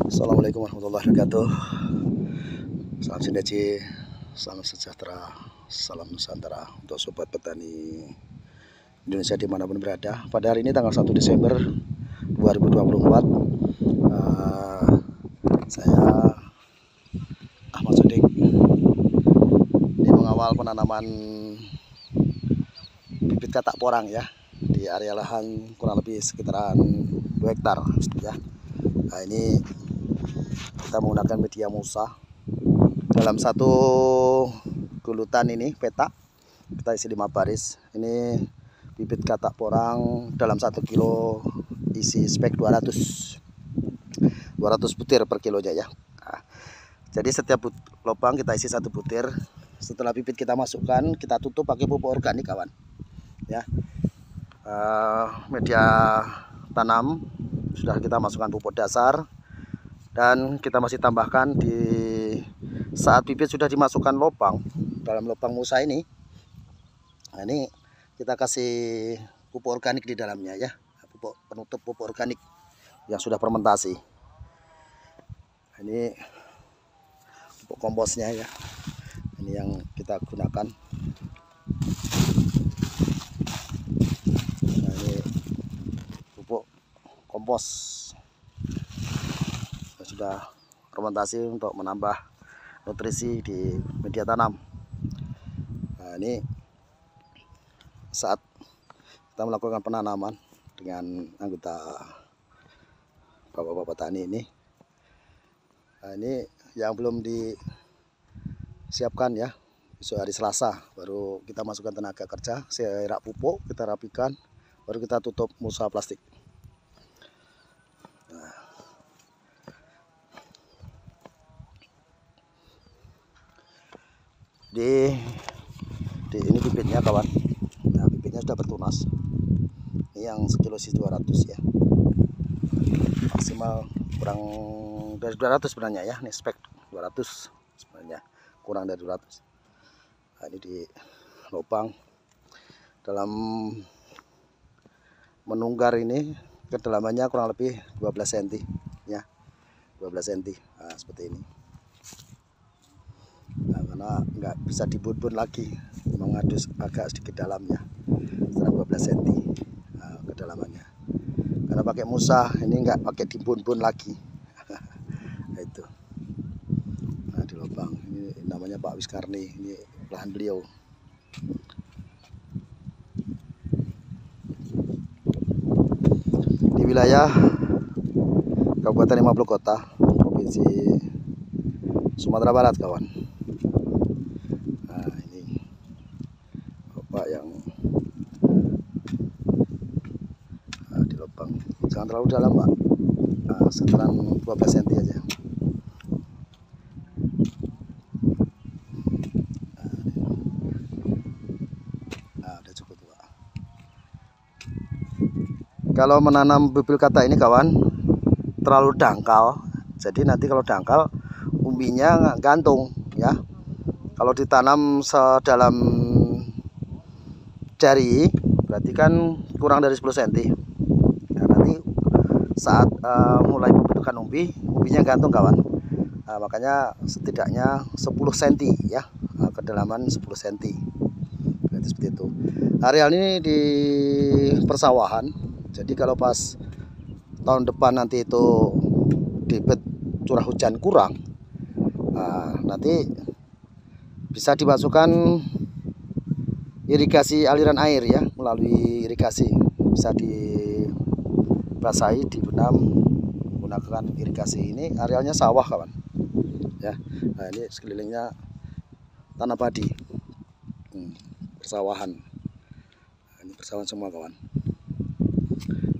Assalamualaikum warahmatullahi wabarakatuh. Salam sinergi, salam sejahtera, salam Nusantara untuk sobat petani Indonesia dimanapun berada. Pada hari ini tanggal 1 Desember 2024, saya Ahmad Sodik ini mengawal penanaman bibit katak porang ya di area lahan kurang lebih sekitaran 2 hektar ya. Nah, ini kita menggunakan media musa. Dalam satu gulutan ini petak kita isi 5 baris. Ini bibit katak porang dalam 1 kilo isi spek 200 butir per kilonya ya. Nah, jadi setiap lubang kita isi 1 butir. Setelah bibit kita masukkan, kita tutup pakai pupuk organik kawan ya. Media tanam sudah kita masukkan pupuk dasar, dan kita masih tambahkan di saat bibit sudah dimasukkan lubang dalam lubang musa ini. Nah, ini kita kasih pupuk organik di dalamnya ya, pupuk penutup pupuk organik yang sudah fermentasi. Ini pupuk komposnya ya, ini yang kita gunakan. Nah, ini pupuk kompos sudah fermentasi untuk menambah nutrisi di media tanam. Nah, ini saat kita melakukan penanaman dengan anggota bapak-bapak tani ini. Nah, ini yang belum disiapkan ya, besok hari Selasa baru kita masukkan tenaga kerja, saya rak pupuk, kita rapikan, baru kita tutup musa plastik. Ini bibitnya kawan. Nah, bibitnya sudah bertunas. Ini yang sekilo isi 200 ya. Maksimal kurang dari 200 sebenarnya ya. Ini spek 200 sebenarnya, kurang dari 200. Nah, ini di lubang dalam menunggar ini kedalamannya kurang lebih 12 cm ya. 12 cm. Nah, seperti ini. Nah, karena nggak bisa dibun-bun lagi, mengadus agak sedikit dalam ya, sekitar 12 cm kedalamannya. Karena pakai musa, ini nggak pakai dibun-bun lagi. Nah, itu. Nah, di lubang ini namanya Pak Wiskarni, ini lahan beliau. Di wilayah Kabupaten 50 Kota, Provinsi Sumatera Barat kawan. Nah, ini bapak yang di lubang, jangan terlalu dalam pak, sekitaran 12 cm aja. Nah, udah cukup pak. Kalau menanam bibit katak ini kawan, terlalu dangkal, jadi nanti kalau dangkal umbinya gantung ya. Kalau ditanam sedalam jari berarti kan kurang dari 10 cm. Nah, nanti saat mulai membutuhkan umbinya gantung kawan. Nah, makanya setidaknya 10 cm ya, kedalaman 10 cm. Berarti seperti itu. Areal ini di persawahan. Jadi kalau pas tahun depan nanti itu debit curah hujan kurang, nanti bisa dimasukkan irigasi aliran air ya, melalui irigasi bisa dibasahi, dibenam menggunakan irigasi. Ini arealnya sawah kawan ya. Nah, ini sekelilingnya tanah padi, persawahan. Nah, ini persawahan semua kawan.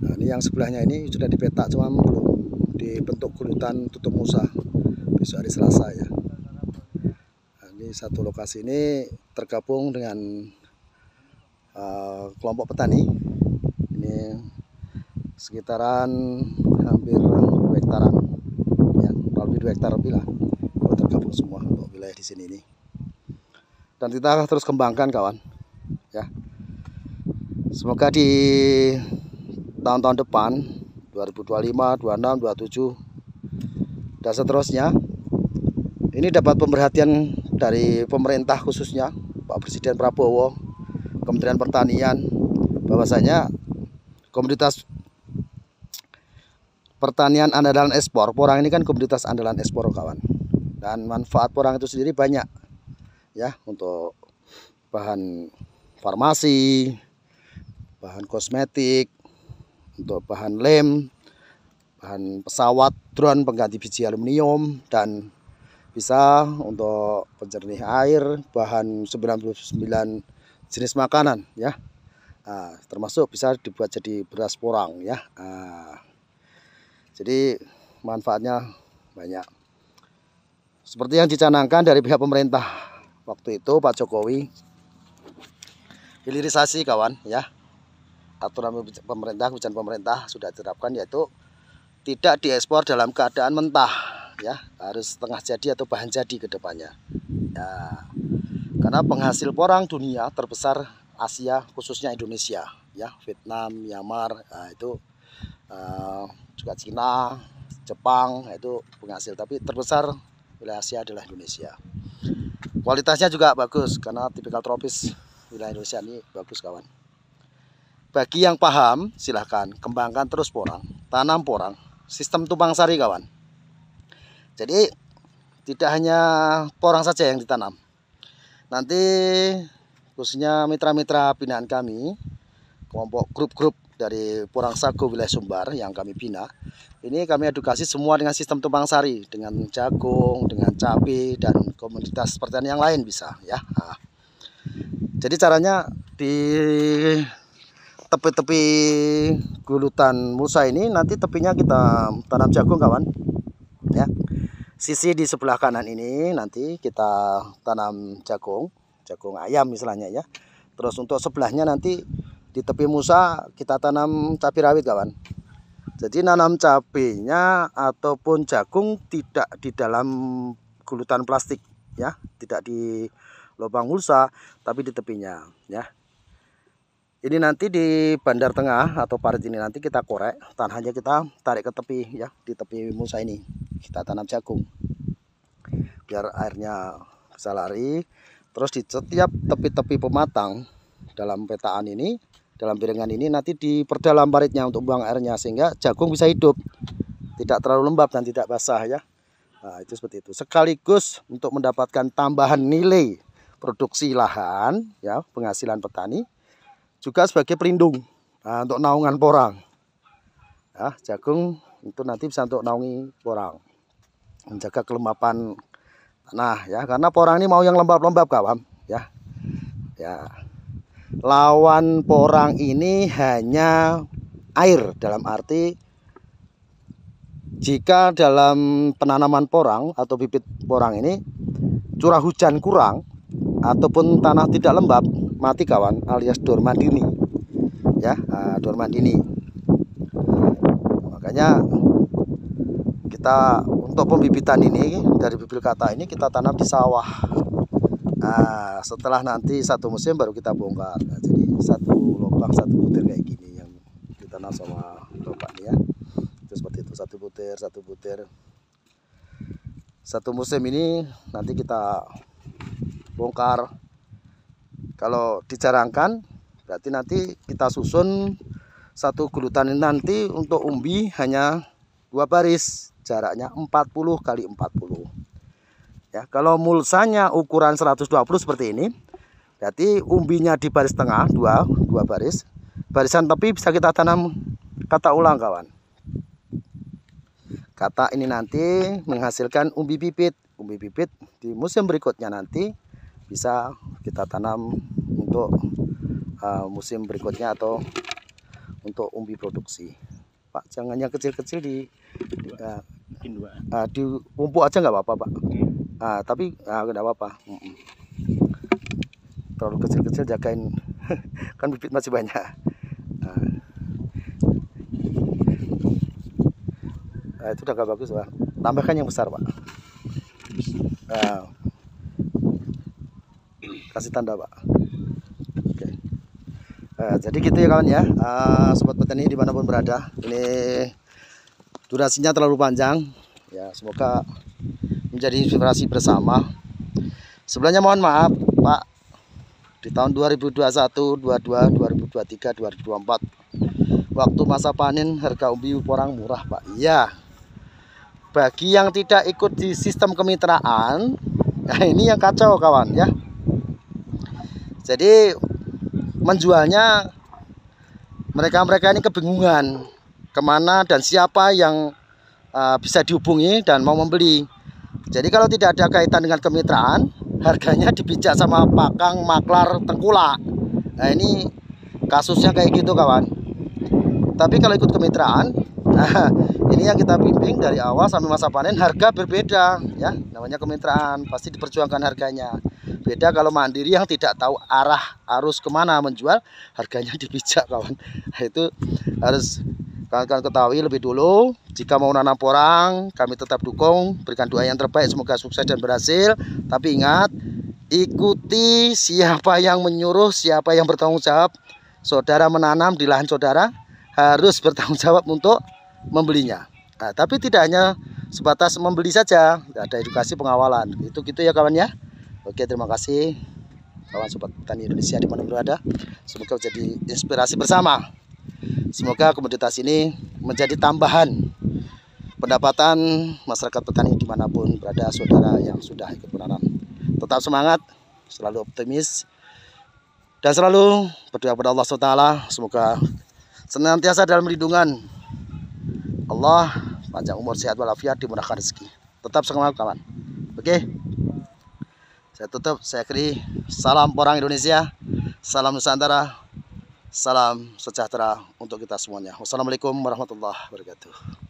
Nah, ini yang sebelahnya ini sudah dipetak, cuma belum dibentuk gulutan tutup musa, besok hari Selasa ya. Nah, ini satu lokasi ini tergabung dengan kelompok petani. Ini sekitaran hampir 2 hektaran ya, lebih 2 hektar lebih lah kalau tergabung semua untuk wilayah di sini ini. Dan kita terus kembangkan kawan ya. Semoga di tahun-tahun depan 2025, 26, 27 dan seterusnya. Ini dapat pemerhatian dari pemerintah, khususnya Pak Presiden Prabowo, Kementerian Pertanian, bahwasanya komoditas pertanian andalan ekspor porang ini kan komoditas andalan ekspor kawan, dan manfaat porang itu sendiri banyak ya, untuk bahan farmasi, bahan kosmetik, untuk bahan lem, bahan pesawat, drone pengganti biji aluminium, dan bisa untuk penjernih air, bahan 99 jenis makanan ya. Termasuk bisa dibuat jadi beras porang ya. Jadi manfaatnya banyak. Seperti yang dicanangkan dari pihak pemerintah waktu itu, Pak Jokowi, hilirisasi kawan ya. Aturan pemerintah, kebijakan pemerintah sudah diterapkan, yaitu tidak diekspor dalam keadaan mentah ya, harus setengah jadi atau bahan jadi ke depannya ya. Karena penghasil porang dunia terbesar Asia, khususnya Indonesia ya, Vietnam, Myanmar, itu juga Cina, Jepang, itu penghasil, tapi terbesar wilayah Asia adalah Indonesia. Kualitasnya juga bagus karena tipikal tropis. Wilayah Indonesia ini bagus kawan. Bagi yang paham silahkan kembangkan terus porang, tanam porang, sistem tumpang sari kawan. Jadi tidak hanya porang saja yang ditanam. Nanti khususnya mitra-mitra binaan kami, kelompok grup-grup dari Porang Sago wilayah Sumbar yang kami bina, ini kami edukasi semua dengan sistem tumpang sari, dengan jagung, dengan cabai, dan komoditas pertanian yang lain bisa ya. Jadi caranya di tepi-tepi gulutan Musa ini, nanti tepinya kita tanam jagung kawan ya. Sisi di sebelah kanan ini nanti kita tanam jagung ayam misalnya ya. Terus untuk sebelahnya nanti di tepi Musa kita tanam cabai rawit kawan. Jadi nanam cabainya ataupun jagung tidak di dalam gulutan plastik ya, tidak di lubang mulsa, tapi di tepinya ya. Ini nanti di bandar tengah atau parit ini nanti kita korek, tanahnya kita tarik ke tepi ya, di tepi Musa ini kita tanam jagung biar airnya bisa lari. Terus di setiap tepi-tepi pematang dalam petaan ini, dalam piringan ini nanti diperdalam paritnya untuk buang airnya, sehingga jagung bisa hidup, tidak terlalu lembab dan tidak basah ya. Nah, itu seperti itu. Sekaligus untuk mendapatkan tambahan nilai produksi lahan ya, penghasilan petani, juga sebagai pelindung untuk naungan porang ya. Jagung itu nanti bisa untuk naungi porang, menjaga kelembapan tanah ya, karena porang ini mau yang lembab-lembab kawan ya. Lawan porang ini hanya air, dalam arti jika dalam penanaman porang atau bibit porang ini curah hujan kurang ataupun tanah tidak lembab, mati kawan, alias dormandini ya, dormandini. Makanya kita untuk pembibitan ini dari bibit kata ini kita tanam di sawah. Setelah nanti satu musim baru kita bongkar. Jadi satu lubang satu butir kayak gini yang ditanam sama bapak nih ya. Itu seperti itu, satu butir. Satu musim ini nanti kita bongkar. Kalau dijarangkan berarti nanti kita susun satu gulutan ini nanti untuk umbi hanya 2 baris, jaraknya 40 kali 40 ya. Kalau mulsanya ukuran 120 seperti ini, berarti umbinya di baris tengah, dua baris. Barisan tepi bisa kita tanam kata ulang kawan. Kata ini nanti menghasilkan umbi bibit di musim berikutnya nanti bisa kita tanam untuk musim berikutnya atau untuk umbi produksi. Pak, jangan yang kecil-kecil di pupuk aja nggak apa-apa Pak. Tapi nggak apa-apa. Terlalu kecil-kecil jagain kan bibit masih banyak. Itu udah gak bagus Pak. Tambahkan yang besar Pak. Kasih tanda Pak. Oke. Jadi gitu ya kawan ya, sobat petani dimanapun berada. Ini durasinya terlalu panjang ya, Ya, semoga menjadi inspirasi bersama. Sebelumnya mohon maaf Pak, di tahun 2021, 22, 2023, 2024 waktu masa panen harga umbi porang murah Pak. Iya, bagi yang tidak ikut di sistem kemitraan, nah ini yang kacau kawan ya. Jadi menjualnya mereka-mereka ini kebingungan kemana dan siapa yang bisa dihubungi dan mau membeli. Jadi kalau tidak ada kaitan dengan kemitraan, harganya dipijak sama pakang maklar tengkulak. Nah ini kasusnya kayak gitu kawan. Tapi kalau ikut kemitraan, nah ini yang kita bimbing dari awal sampai masa panen, harga berbeda ya. Namanya kemitraan pasti diperjuangkan harganya. Beda kalau mandiri yang tidak tahu arah arus kemana menjual, harganya dipijak kawan. Nah, itu harus kalian ketahui lebih dulu. Jika mau nanam porang, kami tetap dukung, berikan doa yang terbaik, semoga sukses dan berhasil. Tapi ingat, ikuti siapa yang menyuruh, siapa yang bertanggung jawab. Saudara menanam di lahan saudara, harus bertanggung jawab untuk membelinya. Nah, tapi tidak hanya sebatas membeli saja, ada edukasi pengawalan. Itu gitu ya kawan ya. Oke, terima kasih kawan sobat petani Indonesia di mana berada. Semoga menjadi inspirasi bersama. Semoga komoditas ini menjadi tambahan pendapatan masyarakat petani dimanapun berada saudara yang sudah ikut menanam. Tetap semangat, selalu optimis, dan selalu berdoa kepada Allah SWT. Semoga senantiasa dalam lindungan Allah, panjang umur, sehat walafiat, dimurahkan rezeki. Tetap semangat kawan. Oke, saya tutup, saya akhiri. Salam porang Indonesia, salam Nusantara, salam sejahtera untuk kita semuanya. Wassalamualaikum warahmatullahi wabarakatuh.